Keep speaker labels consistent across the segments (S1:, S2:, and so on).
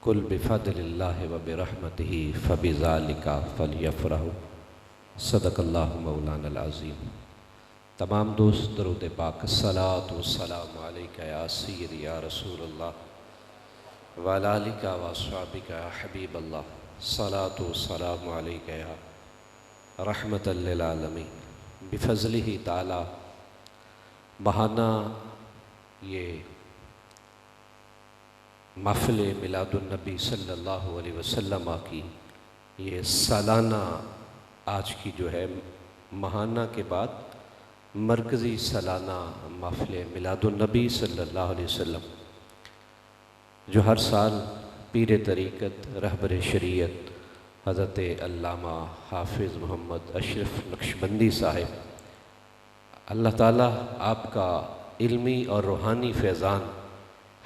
S1: कुल बिफ़ज़लिल्लाहि व बिरहमतिही फ़बिज़ालिका फ़लयफ़रहू सदक़ल्लाहु मौलाना अज़ीम। तमाम दोस्त दरूद पाक अस्सलातु वस्सलामु अलैका या सय्यदी या रसूलल्लाह व अला आलिका व अस्हाबिका या हबीबल्लाह। सलातु वस्सलामु अलैका या रहमतल लिल आलमीन बिफ़ज़लिही ताला। बहाना ये महफ़िल मिलादुन्नबी सल्लल्लाहु अलैहि वसल्लम की ये सालाना आज की जो है महाना के बाद मरकज़ी सालाना महफ़िल मिलादुन्नबी सल्लल्लाहु अलैहि वसल्लम जो हर साल पीर तरीक़त रहबर शरीयत हज़रत अल्लामा हाफ़िज़ मोहम्मद अशरफ नक्शबंदी साहिब अल्लाह ताला आपका इल्मी और रूहानी फैज़ान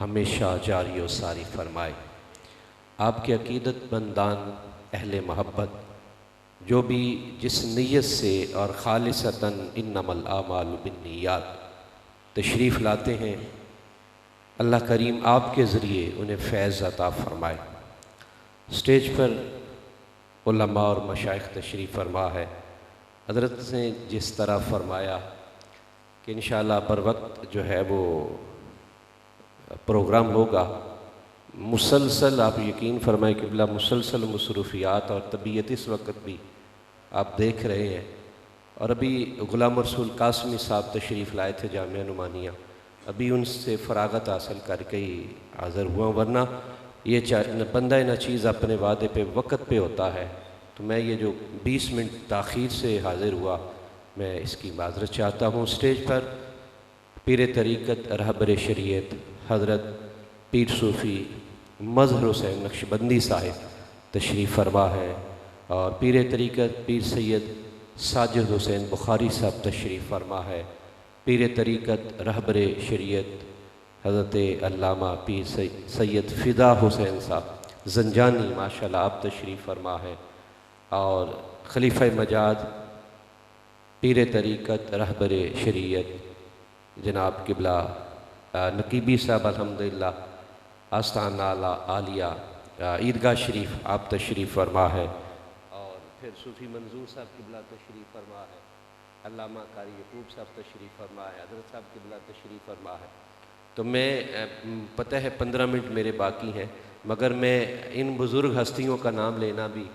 S1: हमेशा जारी व सारी फरमाए। आपके अक़ीदतमंदान अहले महब्बत जो भी जिस नीयत से और खालिसतन इन्नमल आमालु बिन्नियात तशरीफ़ लाते हैं, अल्लाह करीम आपके ज़रिए उन्हें फ़ैज़ अता फ़रमाए। स्टेज पर उलमा और मशाइख़ तशरीफ़ फरमा है। हज़रत ने जिस तरह फरमाया कि इंशाअल्लाह बर वक्त जो है वो प्रोग्राम होगा, मुसलसल आप यकीन फरमाए कि बिला मुसलसल मसरूफ़ियात और तबीयत इस वक्त भी आप देख रहे हैं। और अभी ग़ुलाम रसूल कासमी साहब तशरीफ़ लाए थे जामिया नुमानिया, अभी उनसे फ़रागत हासिल करके ही हाज़िर हुआ, वरना ये बंदा न चीज़ अपने वादे पे वक्त पे होता है। तो मैं ये जो 20 मिनट ताख़ीर से हाज़िर हुआ, मैं इसकी माज़रत चाहता हूँ। स्टेज पर पीर तरीक़त रहबर शरीयत हज़रत पीर सूफ़ी मज़हर हुसैन नक्शबंदी साहिब तशरीफ़ फरमा है और पीर तरीक़त पीर सैयद साजिद हुसैन बुखारी साहब तशरीफ़ फरमा है। पीर तरीक़त रहबर शरीयत हज़रत अल्लामा पीर सैयद फ़िदा हुसैन साहब ज़ंजानी माशाअल्लाह आप तशरीफ़ फरमा है और खलीफ़ा मजाद पीर तरीक़त रहबर शरीयत जनाब किबला नकीबी साहब अल्हम्दुलिल्लाह आस्ताना आलिया ईदगाह शरीफ आप तशरीफ़ फरमा है और फिर सूफ़ी मंजूर साहब किबला तशरीफ़ फरमा है, अल्लामा कारी यकूब साहब तशरीफ़ फरमा है, हज़रत साहब किबला तशरीफ़ फरमा है। तो मैं पता है 15 मिनट मेरे बाकी हैं, मगर मैं इन बुज़ुर्ग हस्तियों का नाम लेना भी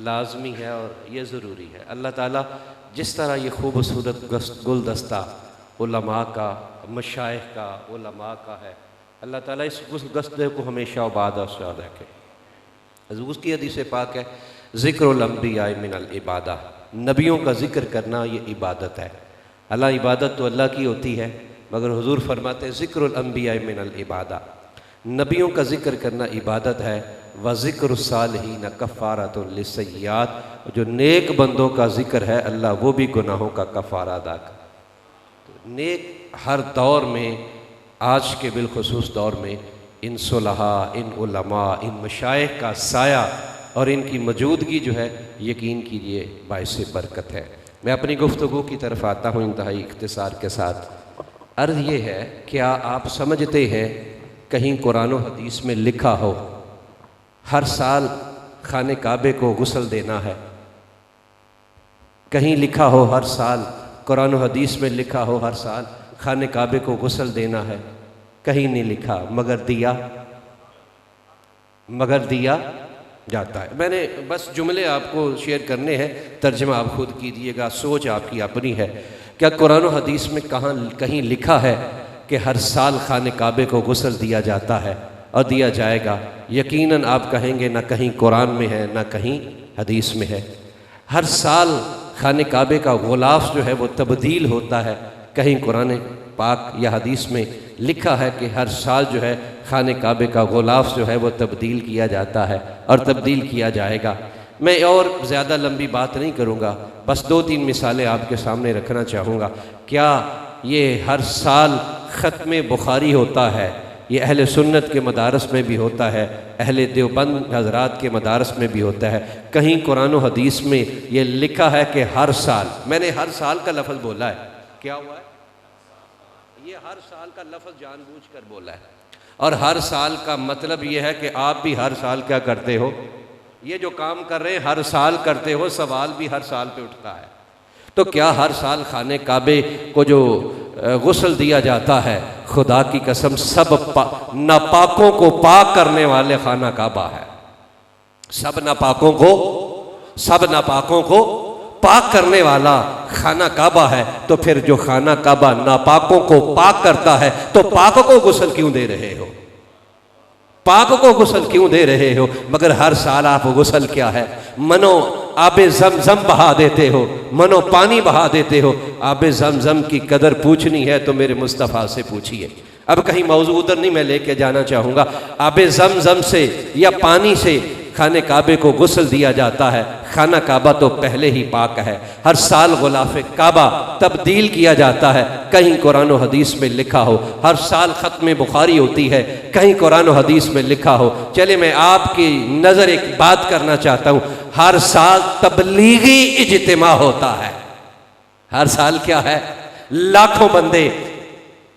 S1: लाजमी है और ये ज़रूरी है। अल्लाह ताला जिस तरह ये खूबसूरत गुलदस्ता उलमा का मशाइख़ का उलमा का है, अल्लाह ताला इस गुलदस्ते को हमेशा आबाद और शाद रखे। उसकी हदीस पाक है ज़िक्रुल अंबिया मिनल इबादा, नबियों का ज़िक्र करना ये इबादत है। अल्लाह इबादत तो अल्लाह की होती है, मगर हुजूर फरमाते हैं ज़िक्रुल अंबिया मिनल इबादा, नबियों का ज़िक्र करना इबादत है। व ज़िक्रुस सालिहीन कफ़ारतुल लिस्सय्यात, जो नेक बंदों का ज़िक्र है अल्लाह वो भी गुनाहों का कफ़ारा अदा कर। तो नेक हर दौर में, आज के बिलखुसूस दौर में इन सुलहा, इन उलमा, इन मशाइख़ का साया और इनकी मौजूदगी जो है यकीन कीजिए बाइस बरकत है। मैं अपनी गुफ्तगू की तरफ आता हूँ इंतहाई इख्तिसार के साथ। अर्ज़ ये है, क्या आप समझते हैं कहीं कुरान और हदीस में लिखा हो हर साल खाने काबे को गुस्ल देना है? कहीं लिखा हो हर साल, कुरान और हदीस में लिखा हो हर साल खाने काबे को गुस्ल देना है? कहीं नहीं लिखा, मगर दिया जाता है। मैंने बस जुमले आपको शेयर करने हैं, तर्जमा आप खुद कीजिएगा, सोच आपकी अपनी है। क्या कुरान और हदीस में कहीं लिखा है कि हर साल खाने काबे को गुस्ल दिया जाता है और दिया जाएगा? यकीनन आप कहेंगे ना कहीं कुरान में है ना कहीं हदीस में है। हर साल खाने काबे का गुलाफ जो है वो तब्दील होता है, कहीं कुरान पाक या हदीस में लिखा है कि हर साल जो है खाने काबे का गुलाफ जो है वो तब्दील किया जाता है और तब्दील किया जाएगा? मैं और ज़्यादा लंबी बात नहीं करूँगा, बस 2-3 मिसालें आपके सामने रखना चाहूँगा। क्या ये हर साल ख़त्म बुखारी होता है? ये अहले सुन्नत के मदारस में भी होता है, अहले देवबंद हज़रात के मदारस में भी होता है। कहीं कुरान और हदीस में ये लिखा है कि हर साल, मैंने हर साल का लफ्ज़ बोला है, क्या हुआ है? ये हर साल का लफ्ज़ जानबूझकर बोला है। और हर साल का मतलब ये है कि आप भी हर साल क्या करते हो, ये जो काम कर रहे हैं हर साल करते हो, सवाल भी हर साल पे उठता है। तो क्या हर साल खाने काबे को जो गुस्ल दिया जाता है, खुदा की कसम सब नापाकों को पाक करने वाले खाना काबा है। सब नापाकों को पाक करने वाला खाना काबा है। तो फिर जो खाना काबा नापाकों को पाक करता है, तो पाक को गुस्ल क्यों दे रहे हो? पाक को गुस्ल क्यों दे रहे हो? मगर हर साल आप गुस्ल क्या है, मनो आबे ज़मज़म बहा देते हो, मनो पानी बहा देते हो। आबे ज़मज़म की कदर पूछनी है तो मेरे मुस्तफ़ा से पूछिए। अब कहीं मौजू उधर नहीं मैं लेके जाना चाहूँगा। आबे ज़मज़म से या पानी से खाने काबे को गुस्ल दिया जाता है। खाना काबा तो पहले ही पाक है। हर साल गुलाफ़े काबा तब्दील किया जाता है, कहीं कुरान और हदीस में लिखा हो। हर साल ख़त्म बुखारी होती है, कहीं कुरान और हदीस में लिखा हो। चले मैं आपकी नज़र एक बात करना चाहता हूँ, हर साल तबलीगी इज्तिमा होता है। हर साल क्या है, लाखों बंदे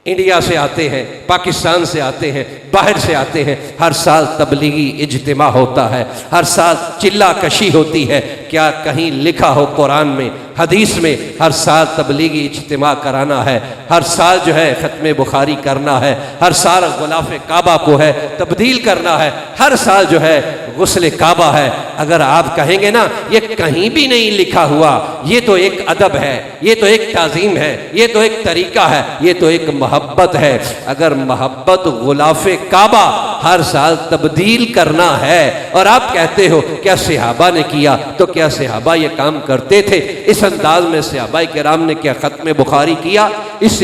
S1: इंडिया से आते हैं, पाकिस्तान से आते हैं, बाहर से आते हैं। हर साल तबलीगी इज्तिमा होता है, हर साल चिल्ला कशी होती है। क्या कहीं लिखा हो कुरान में, हदीस में हर साल तबलीगी इज्तिमा कराना है, हर साल जो है ख़त्म बुखारी करना है, हर साल गुलाफ़े काबा को है तब्दील करना है, हर साल जो है गुस्ल काबा है? अगर आप कहेंगे ना ये कहीं भी नहीं लिखा हुआ, ये तो एक अदब है, ये तो एक ताज़ीम है, ये तो एक तरीका है, ये तो एक मोहब्बत है। अगर मोहब्बत गुलाफ़े काबा हर साल तब्दील करना है और आप कहते हो क्या सहाबा ने किया, तो क्या सहाबा ये काम करते थे? इस अंदाज में सहाबा किराम ने क्या ख़त्म बुखारी किया? इस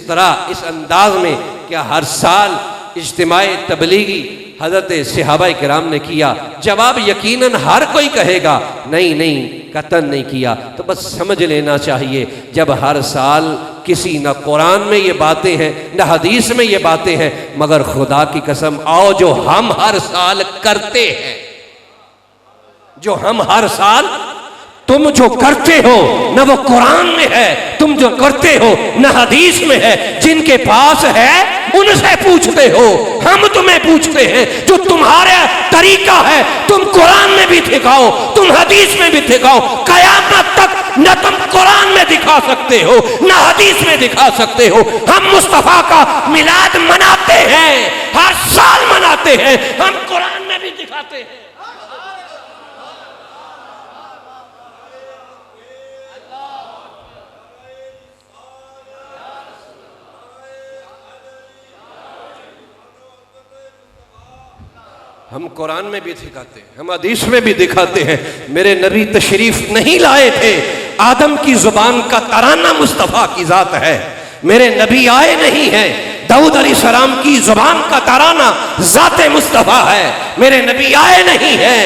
S1: तरह इस अंदाज में क्या हर साल इज्तिमाए तबलीगी हज़रत सहाबा किराम ने किया? जवाब यकीनन हर कोई कहेगा नहीं नहीं, कतन नहीं किया। तो बस समझ लेना चाहिए, जब हर साल किसी न कुरान में ये बातें हैं न हदीस में ये बातें हैं, मगर खुदा की कसम आओ जो हम हर साल करते हैं, जो हम हर साल तुम जो करते हो न वो कुरान में है, तुम जो करते हो न हदीस में है। जिनके पास है उनसे पूछते हो, हम तुम्हें पूछते हैं जो तुम्हारा तरीका है तुम कुरान में भी दिखाओ, तुम हदीस में भी दिखाओ। कयामत तक न तुम कुरान में दिखा सकते हो न हदीस में दिखा सकते हो। हम मुस्तफ़ा का मिलाद मनाते हैं, हर साल मनाते हैं, हम कुरान में भी दिखाते हैं। हम कुरान में भी दिखाते हैं, हम हदीस में भी दिखाते हैं। मेरे नबी तशरीफ नहीं लाए थे, आदम की जुबान का तराना मुस्तफ़ा की ज़ात है। मेरे नबी आए नहीं हैं, दाऊद अलैहिस्सलाम की जुबान का तराना ज़ात मुस्तफ़ा है। मेरे नबी आए नहीं हैं,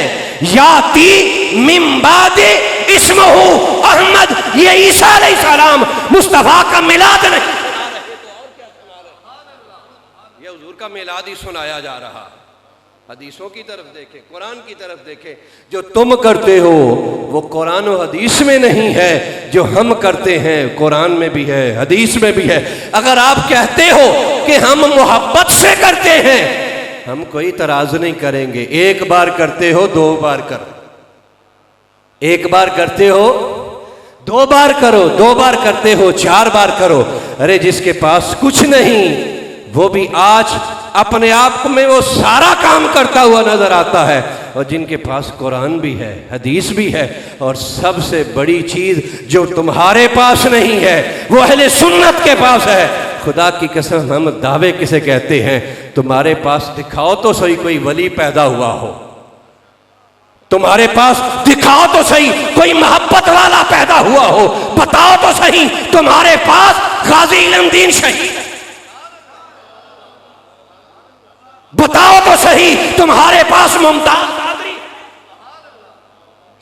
S1: याती मिन बादे इस्मुहु अहमद, ये ईसा अलैहिस्सलाम मुस्तफ़ा का मिलाद नहीं सुना रहे तो और क्या सुना रहे? ये हुजूर का मिलाद ही सुनाया जा रहा। हदीसों की तरफ देखें, कुरान की तरफ देखें। जो तुम करते हो वो कुरान और हदीस में नहीं है, जो हम करते हैं कुरान में भी है, हदीस में भी है। अगर आप कहते हो कि हम मोहब्बत से करते हैं, हम कोई तराजू नहीं करेंगे। एक बार करते हो, दो बार करो, एक बार करते हो, दो बार करो, दो बार करते हो, चार बार करो। अरे जिसके पास कुछ नहीं वो भी आज अपने आप में वो सारा काम करता हुआ नजर आता है, और जिनके पास कुरान भी है, हदीस भी है, और सबसे बड़ी चीज जो तुम्हारे पास नहीं है वो अहले सुन्नत के पास है। खुदा की कसम हम दावे किसे कहते हैं? तुम्हारे पास दिखाओ तो सही कोई वली पैदा हुआ हो, तुम्हारे पास दिखाओ तो सही कोई मोहब्बत वाला पैदा हुआ हो, बताओ तो सही तुम्हारे पास गाजी इल्मुद्दीन शहीद, बताओ तो सही तुम्हारे पास मुमताज कादरी।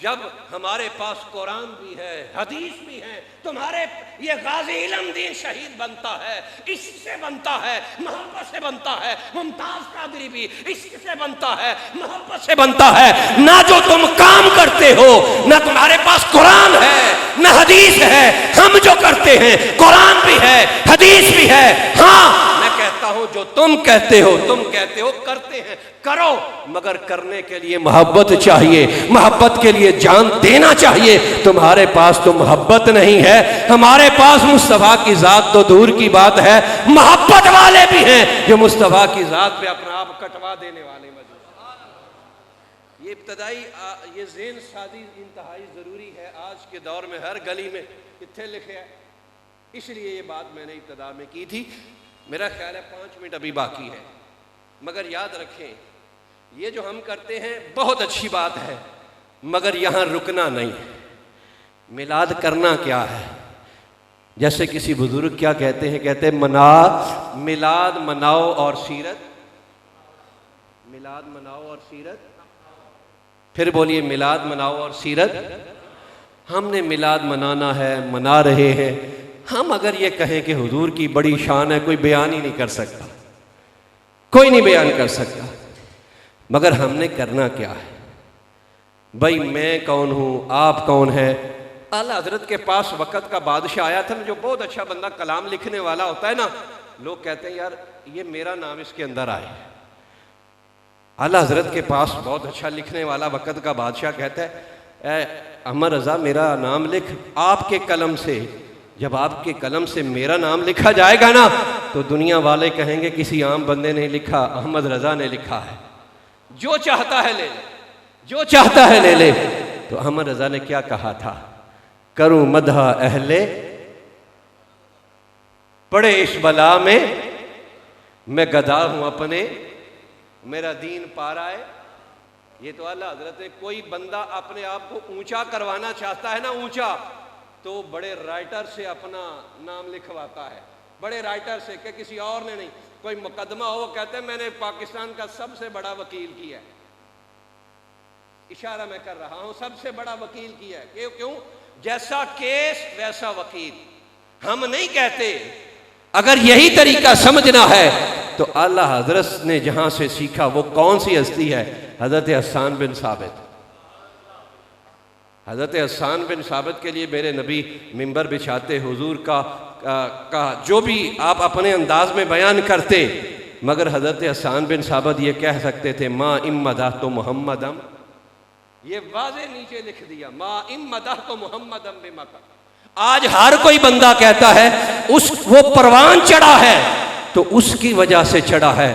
S1: जब हमारे पास कुरान भी है, हदीस भी है, तुम्हारे ये गाजी इल्मुद्दीन शहीद बनता है, इससे बनता है, मोहब्बत से बनता है। मुमताज कादरी भी इससे बनता है, मोहब्बत से बनता है। ना जो तुम काम करते हो, ना तुम्हारे पास कुरान है, ना हदीस है। हम जो करते हैं कुरान भी है, हदीस भी है। हाँ मैं कहता हूं हूं जो तुम कहते हो करते हैं, करो, मगर करने के लिए मोहब्बत चाहिए, मोहब्बत के लिए जान देना चाहिए। तुम्हारे पास तो मोहब्बत नहीं है, हमारे पास मुस्तफ़ा की ज़ात तो दूर की बात है, मोहब्बत वाले भी हैं जो मुस्तफ़ा की ज़ात पे अपना आप कटवा देने वाले मौजूद। ये इब्तदाई ये ज़हन साजी इंतहाई ज़रूरी है आज के दौर में। हर गली में कितने लिखे है, इसलिए ये बात मैंने इब्तदा में की थी। मेरा ख्याल है 5 मिनट अभी बाकी है, मगर याद रखें ये जो हम करते हैं बहुत अच्छी बात है, मगर यहाँ रुकना नहीं। मिलाद करना क्या है? जैसे किसी बुजुर्ग क्या कहते हैं, कहते हैं मिलाद मनाओ और सीरत, मिलाद मनाओ और सीरत। फिर बोलिए मिलाद मनाओ और सीरत। हमने मिलाद मनाना है, मना रहे हैं। हम अगर ये कहें कि हुजूर की बड़ी शान है, कोई बयान ही नहीं कर सकता, कोई नहीं बयान कर सकता। मगर हमने करना क्या है? भाई मैं कौन हूँ, आप कौन है? आला हजरत के पास वक़्त का बादशाह आया था ना, जो बहुत अच्छा बंदा कलाम लिखने वाला होता है ना, लोग कहते हैं यार ये मेरा नाम इसके अंदर आए। आला हजरत के पास बहुत अच्छा लिखने वाला वक़्त का बादशाह कहता है अमर रज़ा मेरा नाम लिख आपके कलम से। जब आपके कलम से मेरा नाम लिखा जाएगा ना, तो दुनिया वाले कहेंगे किसी आम बंदे ने लिखा, अहमद रज़ा ने लिखा है। जो चाहता है ले ले, जो चाहता है ले ले। तो अहमद रज़ा ने क्या कहा था? करूं मदहा अहले पड़े इस बला में, मैं गदा हूं अपने, मेरा दीन पारा है। ये तो अल्लाह हजरत है। कोई बंदा अपने आप को ऊंचा करवाना चाहता है ना, ऊंचा, तो बड़े राइटर से अपना नाम लिखवाता है, बड़े राइटर से, कि किसी और ने नहीं। कोई मुकदमा हो, कहते हैं मैंने पाकिस्तान का सबसे बड़ा वकील किया है, इशारा मैं कर रहा हूं, सबसे बड़ा वकील किया है। क्यों? जैसा केस वैसा वकील। हम नहीं कहते। अगर यही तरीका समझना है तो आला हजरत ने जहां से सीखा वो कौन सी हस्ती है? हजरत हसन बिन साबित। हजरत हसन बिन साबित के लिए मेरे नबी मिंबर बिछाते, हुजूर का जो भी आप अपने अंदाज में बयान करते, मगर हजरत हसन बिन साबित ये कह सकते थे माँ इम्मदा तो मोहम्मदम। ये वाज़े नीचे लिख दिया, माँ इम्मदा तो मोहम्मदम बिमका। आज हर कोई बंदा कहता है वो परवान चढ़ा है तो उसकी वजह से चढ़ा है।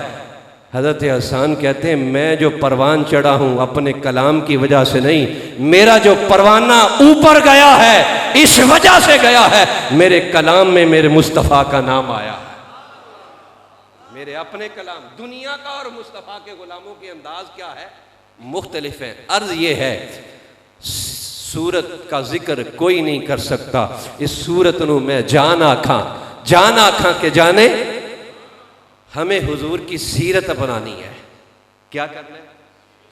S1: हज़रत हसन कहते हैं मैं जो परवान चढ़ा हूँ अपने कलाम की वजह से नहीं, मेरा जो परवाना ऊपर गया है इस वजह से गया है, मेरे कलाम में मेरे मुस्तफ़ा का नाम आया है। मेरे अपने कलाम, दुनिया का और मुस्तफ़ा के गुलामों के अंदाज क्या है? मुख्तलिफ है। अर्ज ये है, सूरत का जिक्र कोई नहीं कर सकता, इस सूरत नू मैं जान आखा के जाने। हमें हुजूर की सीरत अपनानी है। क्या करना है?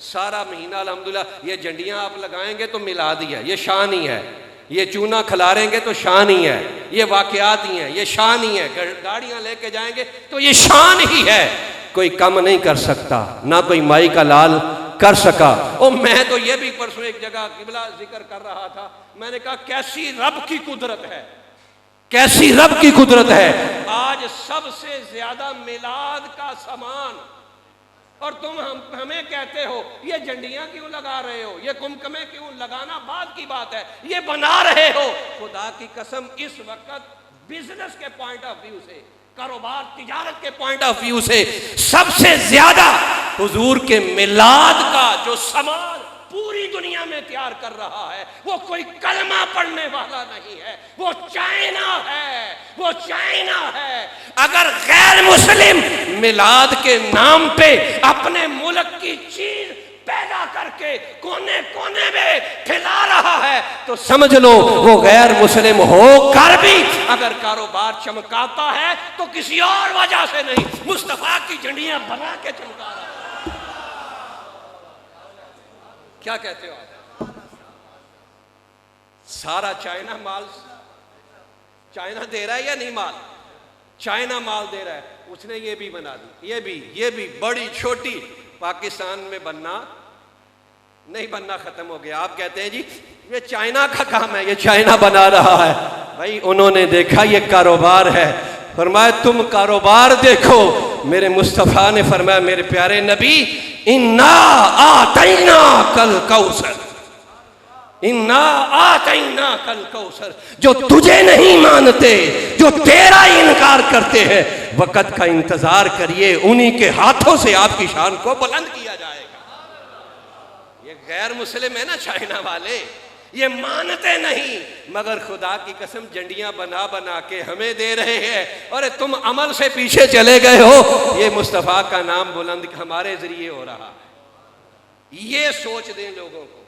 S1: सारा महीना अल्हम्दुलिल्लाह ये झंडियाँ आप लगाएंगे तो मिलाद ही है, ये शान ही है। ये चूना खिलारेंगे तो शान ही है, ये वाक़यात ही हैं, ये शान ही है। गाड़ियाँ लेके जाएंगे तो ये शान ही है। कोई कम नहीं कर सकता, ना कोई माई का लाल कर सका। और मैं तो ये भी परसों एक जगह किबला जिक्र कर रहा था, मैंने कहा कैसी रब की कुदरत है, कैसी रब की कुदरत है। आज सबसे ज्यादा मिलाद का सामान, और तुम हमें कहते हो ये झंडियां क्यों लगा रहे हो, ये कुमकुमे क्यों लगाना बाद की बात है, ये बना रहे हो। खुदा की कसम इस वक्त बिजनेस के पॉइंट ऑफ व्यू से, कारोबार तिजारत के पॉइंट ऑफ व्यू से सबसे ज्यादा हुजूर के मिलाद का जो सामान पूरी दुनिया में तैयार कर रहा है, वो कोई कलमा पढ़ने वाला नहीं है, वो चाइना है, वो चाइना है। अगर गैर मुस्लिम मिलाद के नाम पे अपने मुल्क की चीज पैदा करके कोने कोने में फैला रहा है, तो समझ लो वो गैर मुस्लिम होकर भी अगर कारोबार चमकाता है तो किसी और वजह से नहीं, मुस्तफा की झंडियां बना के चमका रहा है। क्या कहते हो आप? सारा चाइना माल चाइना दे रहा है या नहीं? माल चाइना माल दे रहा है। उसने ये भी बना दी, ये भी बड़ी छोटी। पाकिस्तान में बनना नहीं, बनना खत्म हो गया। आप कहते हैं जी ये चाइना का काम है, ये चाइना बना रहा है। भाई उन्होंने देखा ये कारोबार है, फरमाया तुम कारोबार देखो, मेरे मुस्तफ़ा ने फरमाया, मेरे प्यारे नबी, इन्ना आतैना कल कौसर, इन्ना आतैना कल कौसर। जो तुझे नहीं मानते, जो तेरा इनकार करते हैं, वक़्त का इंतजार करिए, उन्हीं के हाथों से आपकी शान को बुलंद किया जाएगा। ये गैर मुस्लिम है ना चाइना वाले, ये मानते नहीं, मगर खुदा की कसम झंडियां बना बना के हमें दे रहे हैं। और तुम अमल से पीछे चले गए हो, ये मुस्तफ़ा का नाम बुलंद हमारे जरिए हो रहा है। ये सोच दें लोगों को,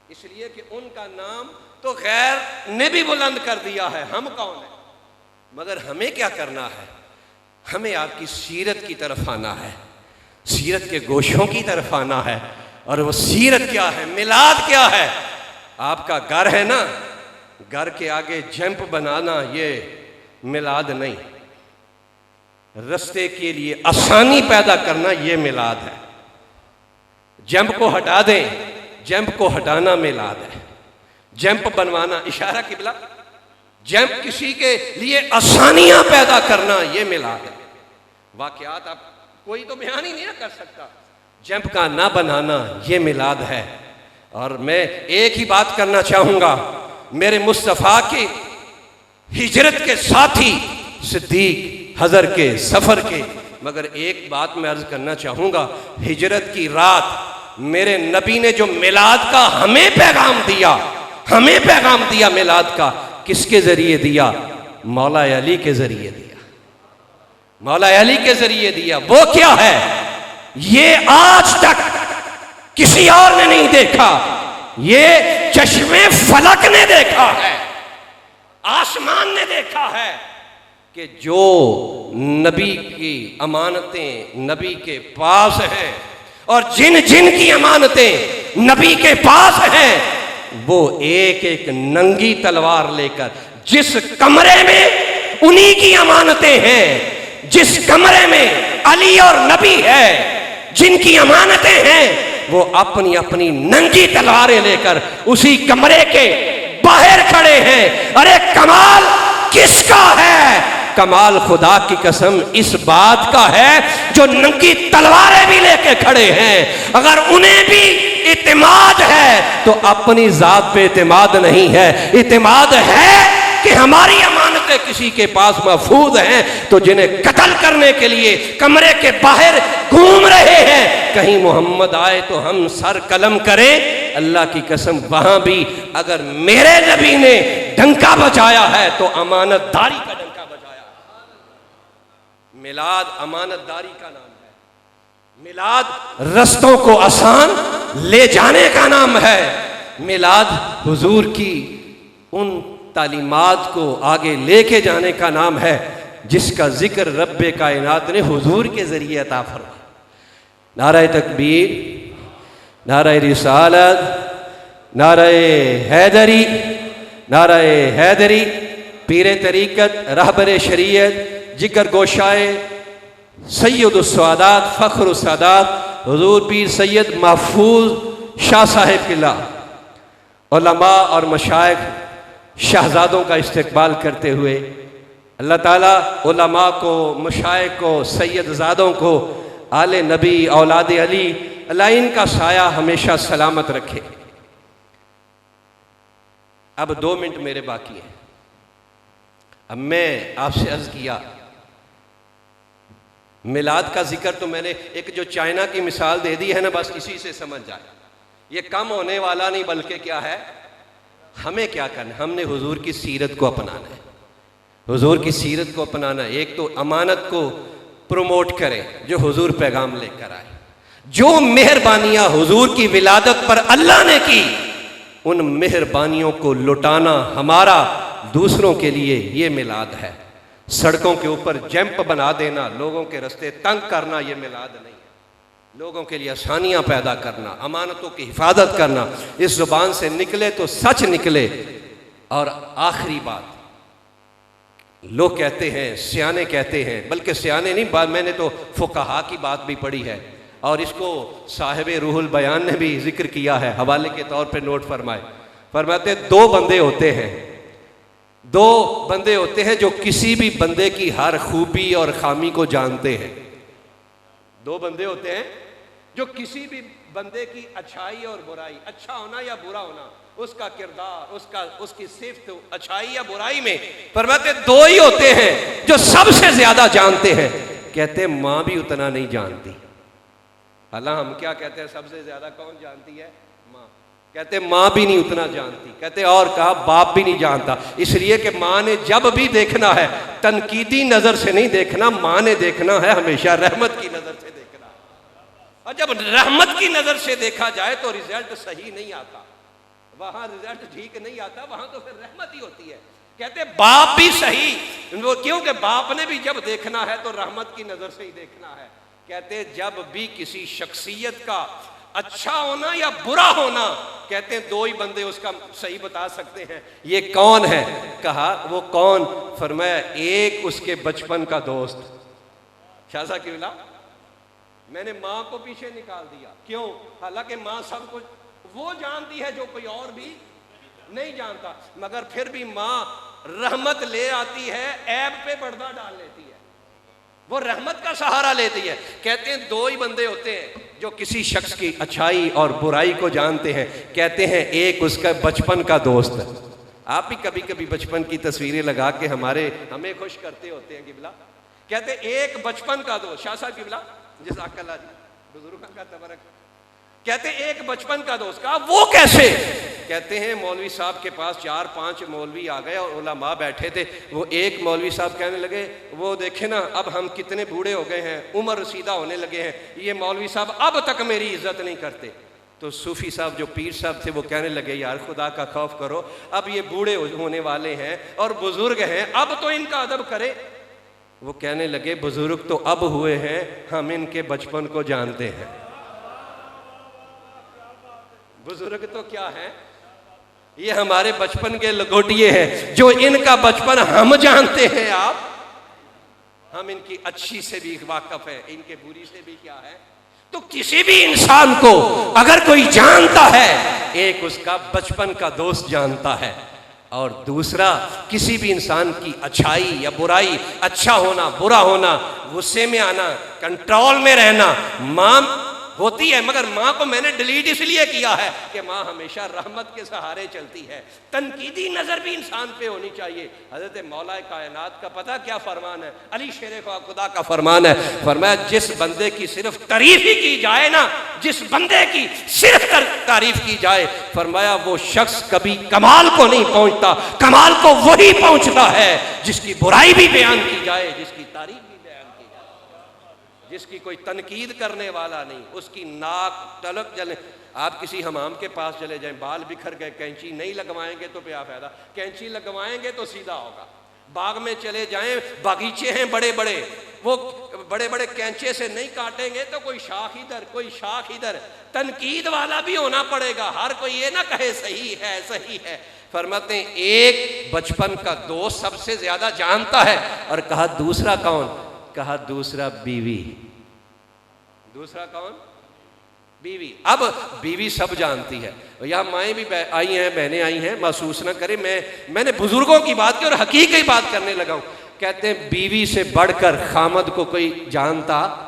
S1: इसलिए कि उनका नाम तो गैर ने भी बुलंद कर दिया है, हम कौन है? मगर हमें क्या करना है? हमें आपकी सीरत की तरफ आना है, सीरत के गोशों की तरफ आना है। और वो सीरत क्या है, मिलाद क्या है? आपका घर है ना, घर के आगे जंप बनाना ये मिलाद नहीं, रास्ते के लिए आसानी पैदा करना ये मिलाद है। जंप को हटा दें, जंप को हटाना मिलाद है। जंप बनवाना, इशारा किबला, जंप किसी के लिए आसानियां पैदा करना ये मिलाद है। वाकयात आप कोई तो बयान ही नहीं कर सकता, जंप का ना बनाना ये मिलाद है। और मैं एक ही बात करना चाहूंगा, मेरे मुस्तफ़ा की हिजरत के साथी सिद्दीक हज़र के सफ़र के, मगर एक बात मैं अर्ज़ करना चाहूँगा, हिजरत की रात मेरे नबी ने जो मिलाद का हमें पैगाम दिया, हमें पैगाम दिया मिलाद का, किसके ज़रिए दिया? मौला अली के ज़रिए दिया, मौला अली के ज़रिए दिया। वो क्या है? ये आज तक किसी और ने नहीं देखा, ये चश्मे फलक ने देखा है, आसमान ने देखा है कि जो नबी की अमानतें नबी के पास हैं और जिन जिन की अमानतें नबी के पास हैं, वो एक एक नंगी तलवार लेकर, जिस कमरे में उन्हीं की अमानतें हैं, जिस कमरे में अली और नबी है, जिनकी अमानतें हैं, वो अपनी अपनी नंगी तलवारें लेकर उसी कमरे के बाहर खड़े हैं। अरे कमाल किसका है? कमाल खुदा की कसम इस बात का है जो नंगी तलवारें भी लेके खड़े हैं। अगर उन्हें भी इत्मीनान है तो अपनी जात पे इत्मीनान नहीं है, इत्मीनान है कि हमारी अमानतें किसी के पास महफूज हैं। तो जिन्हें कत्ल करने के लिए कमरे के बाहर घूम रहे हैं, कहीं मोहम्मद आए तो हम सर कलम करें। अल्लाह की कसम वहां भी अगर मेरे नबी ने डंका बजाया है तो अमानतदारी का डंका बजाया। मिलाद अमानतदारी का नाम है, मिलाद रस्तों को आसान ले जाने का नाम है, मिलाद हुजूर की उन तालीमात को आगे लेके जाने का नाम है जिसका जिक्र रब्बे कायनात ने हुजूर के जरिए अता फरमाया। नारे तकबीर, नारे रिसालत, नारे हैदरी, नारे हैदरी, पीर तरीक़त, रहबर शरीयत, जिक्र गोशाए सैयदुस सादात, फ़ख्रुस सादात हुजूर पीर सैयद महफूज शाह साहिब किला, उलमा और मशाइख शहजादों का इस्तकबाल करते हुए अल्लाह ताला उलमा को, मशाइख को, सैयदजादों को, आले नबी, औलाद अली, अल्लाह इनका साया हमेशा सलामत रखे। अब 2 मिनट मेरे बाकी हैं। अब मैं आपसे अर्ज किया, मिलाद का जिक्र तो मैंने एक जो चाइना की मिसाल दे दी है ना, बस इसी से समझ जाए, ये कम होने वाला नहीं, बल्कि क्या है, हमें क्या करना है? हमने हुजूर की सीरत को अपनाना है, हुजूर की सीरत को अपनाना। एक तो अमानत को प्रमोट करें जो हुजूर पैगाम लेकर आए, जो मेहरबानियां हुजूर की विलादत पर अल्लाह ने की, उन मेहरबानियों को लुटाना हमारा दूसरों के लिए ये मिलाद है। सड़कों के ऊपर जंप बना देना, लोगों के रास्ते तंग करना, ये मिलाद नहीं है। लोगों के लिए आसानियां पैदा करना, अमानतों की हिफाजत करना, इस जुबान से निकले तो सच निकले। और आखिरी बात, लोग कहते हैं, सियाने कहते हैं, बल्कि सियाने नहीं, बात मैंने तो फुकहा की बात भी पढ़ी है और इसको साहिब रूहुल बयान ने भी जिक्र किया है, हवाले के तौर पे नोट फरमाए। फरमाते 2 बंदे होते हैं, 2 बंदे होते हैं जो किसी भी बंदे की हर खूबी और खामी को जानते हैं। दो बंदे होते हैं जो किसी भी बंदे की अच्छाई और बुराई, अच्छा होना या बुरा होना, उसका किरदार, उसकी सिफ्त अच्छाई या बुराई में फरमाते दो ही होते हैं जो सबसे ज्यादा जानते हैं। कहते माँ भी उतना नहीं जानती। हालांकि हम क्या कहते हैं, सबसे ज्यादा कौन जानती है? माँ। कहते माँ भी नहीं उतना जानती। कहते और कहा बाप भी नहीं जानता, इसलिए कि माँ ने जब भी देखना है तनकीदी नजर से नहीं देखना, माँ ने देखना है हमेशा रहमत की नजर से देखना। और जब रहमत की नजर से देखा जाए तो रिजल्ट सही नहीं आता, वहां रिजल्ट ठीक नहीं आता, वहां तो फिर रहमत ही होती है। कहते बाप भी सही, वो क्योंकि बाप ने भी जब देखना है तो रहमत की नजर से ही देखना है। कहते जब भी किसी शख्सियत का अच्छा होना या बुरा होना, कहते हैं दो ही बंदे उसका सही बता सकते हैं। ये कौन है? कहा वो कौन? फरमाया एक उसके बचपन का दोस्त। शाह किबला, मैंने माँ को पीछे निकाल दिया, क्यों? हालांकि माँ सब कुछ वो जानती है जो कोई और भी नहीं जानता, मगर फिर भी माँ रहमत ले आती है, ऐब पे पर्दा डाल लेती है, वो रहमत का सहारा लेती है। कहते हैं दो ही बंदे होते हैं जो किसी शख्स की अच्छाई और बुराई को जानते हैं। कहते हैं एक उसका बचपन का दोस्त। आप भी कभी कभी बचपन की तस्वीरें लगा के हमें खुश करते होते हैं किबला। कहते एक बचपन का दोस्त। शाह साहब किबला जज़ाकल्लाह जी, बुजुर्गों का तबरक। कहते एक बचपन का दोस्त। कहा वो कैसे? कहते हैं मौलवी साहब के पास 4-5 मौलवी आ गए और उलमा बैठे थे। वो एक मौलवी साहब कहने लगे, वो देखे ना अब हम कितने बूढ़े हो गए हैं, उम्र रसीदा होने लगे हैं, ये मौलवी साहब अब तक मेरी इज्जत नहीं करते। तो सूफी साहब जो पीर साहब थे वो कहने लगे, यार खुदा का खौफ करो, अब ये बूढ़े होने वाले हैं और बुजुर्ग हैं, अब तो इनका अदब करें। वो कहने लगे बुजुर्ग तो अब हुए हैं, हम इनके बचपन को जानते हैं। बुजुर्ग तो क्या है, ये हमारे बचपन के लंगोटिए हैं, जो इनका बचपन हम जानते हैं। हम इनकी अच्छी से भी वाकफ है, इनके बुरी से भी क्या है। तो किसी भी इंसान को अगर कोई जानता है, एक उसका बचपन का दोस्त जानता है, और दूसरा किसी भी इंसान की अच्छाई या बुराई, अच्छा होना बुरा होना, गुस्से में आना, कंट्रोल में रहना, माँ होती है, मगर माँ को मैंने डिलीट इसलिए किया है कि माँ हमेशा रहमत के सहारे चलती है। तनकीदी नजर भी इंसान पे होनी चाहिए। हजरत मौला कायनात का पता क्या फरमान है? अली शेर खुदा का फरमान है, फरमाया जिस बंदे की सिर्फ तारीफ ही की जाए ना, जिस बंदे की सिर्फ तारीफ की जाए, फरमाया वो शख्स कभी कमाल को नहीं पहुंचता, कमाल को वही पहुंचता है जिसकी बुराई भी बयान की जाए, जिसकी तारीफ जिसकी कोई तनकीद करने वाला नहीं, उसकी नाक तलक जले। आप किसी हमाम के पास चले जाएं, बाल बिखर गए, कैंची नहीं लगवाएंगे तो क्या फायदा, कैंची लगवाएंगे तो सीधा होगा। बाग में चले जाएं, बागीचे हैं बड़े बड़े, वो बड़े बड़े कैंचे से नहीं काटेंगे तो कोई शाख इधर कोई शाख इधर, तनकीद वाला भी होना पड़ेगा। हर कोई ये ना कहे सही है सही है। फरमाते हैं एक बचपन का दोस्त सबसे ज्यादा जानता है। और कहा दूसरा कौन? कहा दूसरा बीवी। दूसरा कौन? बीवी। अब बीवी सब जानती है, यहाँ माएँ भी आई हैं, बहनें आई हैं, महसूस ना करें मैंने बुजुर्गों की बात की और हकीकी बात करने लगा हूँ। कहते हैं बीवी से बढ़कर खामद को कोई जानता,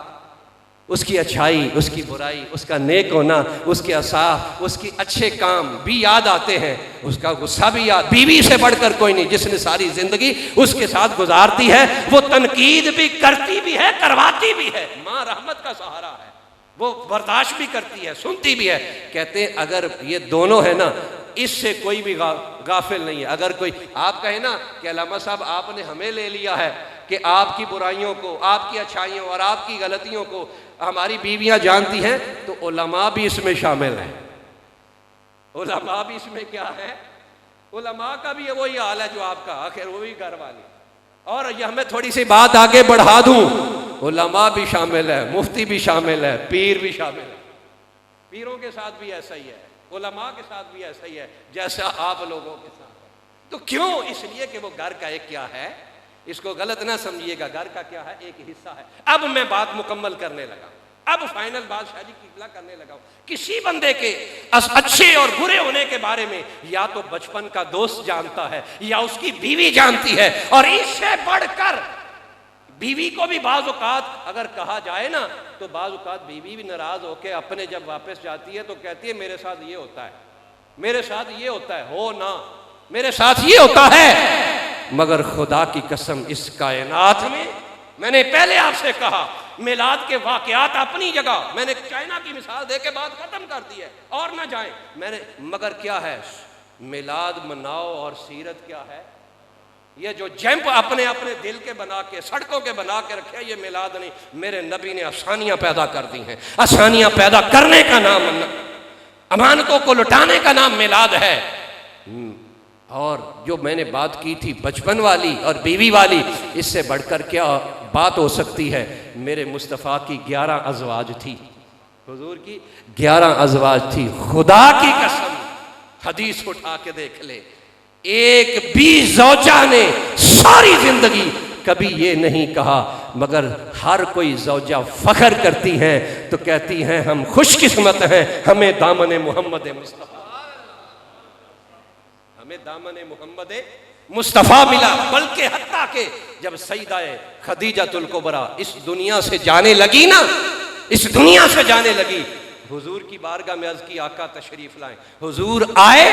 S1: उसकी अच्छाई, उसकी बुराई, उसका नेक होना, उसके असाफ, उसकी अच्छे काम भी याद आते हैं, उसका गुस्सा भी याद। बीवी से बढ़कर कोई नहीं, जिसने सारी जिंदगी उसके साथ गुजारती है, वो तनकीद भी करती भी है, करवाती भी है। माँ रहमत का सहारा है, वो बर्दाश्त भी करती है, सुनती भी है। कहते हैं अगर ये दोनों है ना, इससे कोई भी गाफिल नहीं है। अगर कोई आप कहे ना कि अल्लामा साहब आपने हमें ले लिया है कि आपकी बुराइयों को, आपकी अच्छाइयों और आपकी गलतियों को हमारी बीवियां जानती हैं, तो उलमा भी इसमें शामिल है। उलमा भी इसमें क्या है? उलमा का भी वही हाल है जो आपका, आखिर वो भी घर वाली। और ये हमें थोड़ी सी बात आगे बढ़ा दूं, उलमा भी शामिल है, मुफ्ती भी शामिल है, पीर भी शामिल है। पीरों के साथ भी ऐसा ही है, उलमा के साथ भी ऐसा ही है जैसा आप लोगों के साथ। तो क्यों? इसलिए कि वो घर का एक क्या है, इसको गलत ना समझिएगा, घर का क्या है, एक हिस्सा है। अब मैं बात मुकम्मल करने लगा, अब फाइनल बात शादी किबला करने लगा। किसी बंदे के अच्छे और बुरे होने के बारे में या तो बचपन का दोस्त जानता है या उसकी बीवी जानती है, और इससे बढ़कर बीवी को भी बाज़ औक़ात अगर कहा जाए ना, तो बाज़ औक़ात बीवी भी नाराज़ होकर अपने जब वापस जाती है तो कहती है मेरे साथ ये होता है, मेरे साथ ये होता है, हो ना मेरे साथ ये होता है। मगर खुदा की कसम इस कायनात में, मैंने पहले आपसे कहा मिलाद के वाक़यात अपनी जगह, मैंने चाइना की मिसाल दे के बात खत्म कर दी है और ना जाए मैंने, मगर क्या है मिलाद मनाओ और सीरत क्या है? ये जो जंप अपने अपने दिल के बना के सड़कों के बना के रखे, ये मिलाद नहीं। मेरे नबी ने आसानियां पैदा कर दी हैं। आसानियां पैदा करने का नाम, अमानतों को लुटाने का नाम मिलाद है। और जो मैंने बात की थी बचपन वाली और बीवी वाली, इससे बढ़कर क्या बात हो सकती है? मेरे मुस्तफ़ा की 11 अज़वाज थी, हुजूर की 11 अज़वाज थी। खुदा की कसम हदीस उठा के देख ले, एक भी ज़ौजा ने सारी जिंदगी कभी ये नहीं कहा, मगर हर कोई ज़ौजा फ़ख्र करती हैं तो कहती हैं हम खुशकिस्मत हैं, हमें दामन मोहम्मद मुस्तफ़ा, हमें दामन मोहम्मद मुस्तफ़ा मिला। बल्कि हत्ता के जब सईदा खदीजतुल कुबरा इस दुनिया से जाने लगी ना, इस दुनिया से जाने लगी, हुजूर की बारगाह में अर्ज़ की आका तशरीफ लाएं। हुजूर आए,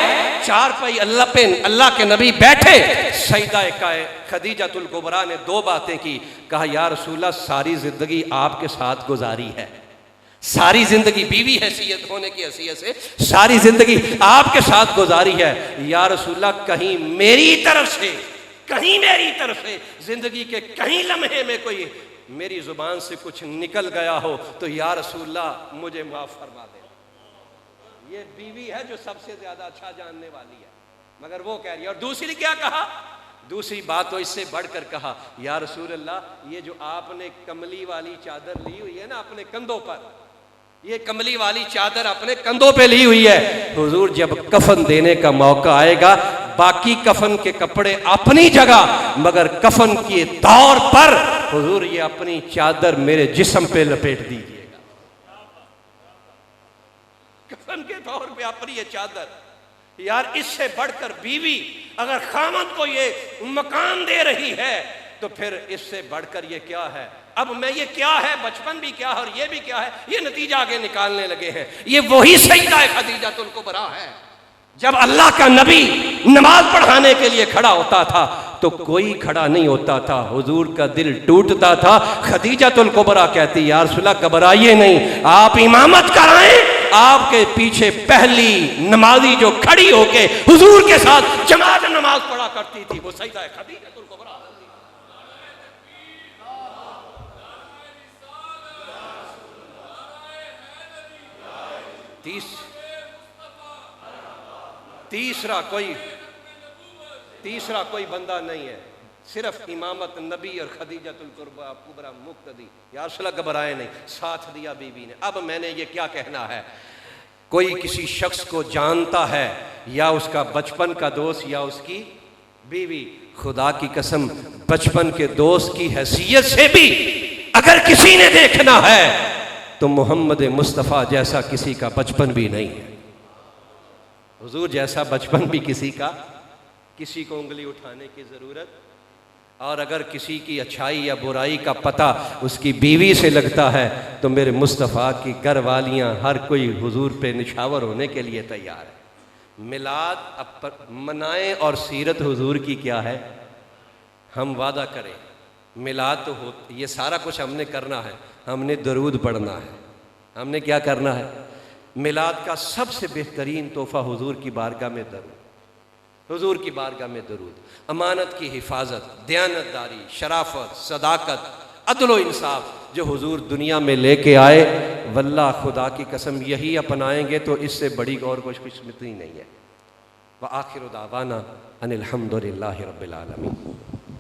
S1: चार पाई अल्लाह पे, अल्लाह के नबी बैठे, सईदा खदीजतुल कुबरा ने 2 बातें की। कहा या रसूलल्लाह सारी जिंदगी आपके साथ गुजारी है, सारी जिंदगी बीवी हैसियत होने की हैसियत से सारी जिंदगी आपके साथ गुजारी है। या रसूलल्लाह कहीं मेरी तरफ से, कहीं मेरी तरफ से जिंदगी के कहीं लम्हे में कोई मेरी जुबान से कुछ निकल गया हो तो या रसूलल्लाह मुझे माफ फरमा दे। ये बीवी है जो सबसे ज्यादा अच्छा जानने वाली है, मगर वो कह रही है। और दूसरी क्या कहा? दूसरी बात तो इससे बढ़कर कहा, या रसूलल्लाह ये जो आपने कमली वाली चादर ली हुई है ना अपने कंधों पर, ये कमली वाली चादर अपने कंधों पे ली हुई है, हुजूर जब कफन देने का मौका आएगा, बाकी कफन के कपड़े अपनी जगह, मगर कफन के तौर पर हुजूर ये अपनी चादर मेरे जिस्म पे लपेट दीजिएगा। कफन के तौर पे अपनी ये चादर। यार इससे बढ़कर बीवी अगर खामद को ये मकान दे रही है तो फिर इससे बढ़कर ये क्या है? अब मैं ये क्या है, बचपन भी क्या है और ये भी क्या है, ये नतीजा आगे निकालने लगे हैं। ये वही सईदा खदीजतुल कुबरा है। जब अल्लाह का नबी नमाज पढ़ाने के लिए खड़ा होता था तो कोई खड़ा नहीं होता था, हुजूर का दिल टूटता था। खदीजतुल कुबरा कहती या रसूलल्लाह घबराइए नहीं, आप इमामत कराएं। आपके पीछे पहली नमाजी जो खड़ी होके हुजूर के साथ जमात नमाज पढ़ा करती थी वो सईदा खदीजतुल कुबरा। तीसरा कोई बंदा नहीं है, सिर्फ इमामत नबी और खदीजतुल कुबरा मुक्तदी। या रसूलल्लाह घबराए नहीं, साथ दिया बीवी ने। अब मैंने ये क्या कहना है, कोई किसी शख्स को जानता है या उसका बचपन का दोस्त या उसकी बीवी, खुदा की कसम बचपन के दोस्त की हैसियत से भी अगर किसी ने देखना है तो मोहम्मद मुस्तफ़ा जैसा किसी का बचपन भी नहीं है। हुजूर जैसा बचपन भी किसी का, किसी को उंगली उठाने की ज़रूरत। और अगर किसी की अच्छाई या बुराई का पता उसकी बीवी से लगता है तो मेरे मुस्तफ़ा की घर वालियाँ हर कोई हुजूर पे निशावर होने के लिए तैयार है। मिलाद मनाएं और सीरत हुजूर की क्या है, हम वादा करें मिलाद तो हो, ये सारा कुछ हमने करना है, हमने दरूद पढ़ना है, हमने क्या करना है, मिलाद का सबसे बेहतरीन तोहफ़ा हुजूर की बारगाह में दरूद, हुजूर की बारगाह में दरूद। अमानत की हिफाजत, दयानतदारी, शराफत, सदाकत, अदल इंसाफ जो हुजूर दुनिया में लेके आए, वल्लाह खुदा की कसम यही अपनाएंगे तो इससे बड़ी और कुछ खुशकिस्मती नहीं है। व आखिर दावाना अनिल हम्दुलिल्लाहि रब्बिल आलमीन।